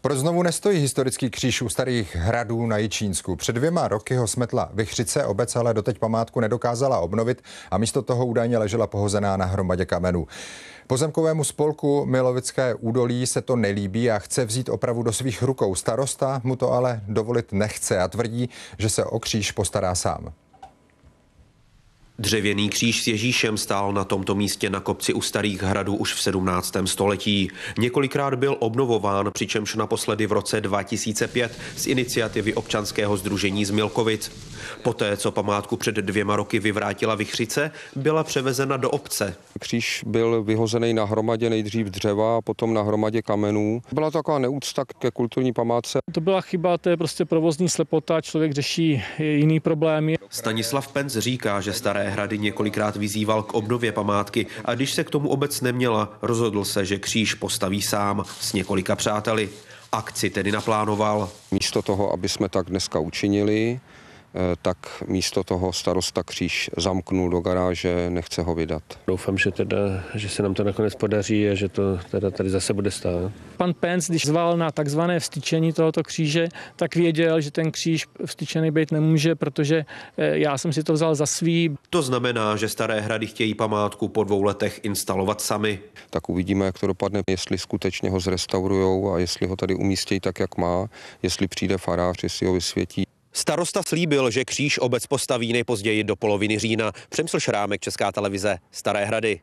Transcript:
Proč znovu nestojí historický kříž u Starých hradů na Jičínsku? Před 2 roky ho smetla vichřice, obec ale doteď památku nedokázala obnovit a místo toho údajně ležela pohozená na hromadě kamenů. Pozemkovému spolku Milovické údolí se to nelíbí a chce vzít opravu do svých rukou. Starosta mu to ale dovolit nechce a tvrdí, že se o kříž postará sám. Dřevěný kříž s Ježíšem stál na tomto místě na kopci u Starých hradů už v 17. století. Několikrát byl obnovován, přičemž naposledy v roce 2005 z iniciativy občanského sdružení z Milkovic. Poté, co památku před 2 roky vyvrátila vichřice, byla převezena do obce. Kříž byl vyhozený na hromadě nejdřív dřeva a potom na hromadě kamenů. Byla to taková neúcta ke kulturní památce. To byla chyba, to je prostě provozní slepota, člověk řeší jiný problémy. Stanislav Penc říká, že Staré hrady několikrát vyzýval k obnově památky a když se k tomu obec neměla, rozhodl se, že kříž postaví sám s několika přáteli. Akci tedy naplánoval. Místo toho, aby jsme tak dneska učinili, tak místo toho starosta kříž zamknul do garáže, nechce ho vydat. Doufám, že se nám to nakonec podaří a že to tady zase bude stát. Pan Penc, když zval na takzvané vztyčení tohoto kříže, tak věděl, že ten kříž vztyčený být nemůže, protože já jsem si to vzal za svý. To znamená, že Staré hrady chtějí památku po 2 letech instalovat sami. Tak uvidíme, jak to dopadne, jestli skutečně ho zrestaurujou a jestli ho tady umístějí tak, jak má, jestli přijde farář, jestli ho vysvětí. Starosta slíbil, že kříž obec postaví nejpozději do poloviny října. Přemysl Šrámek, Česká televize, Staré hrady.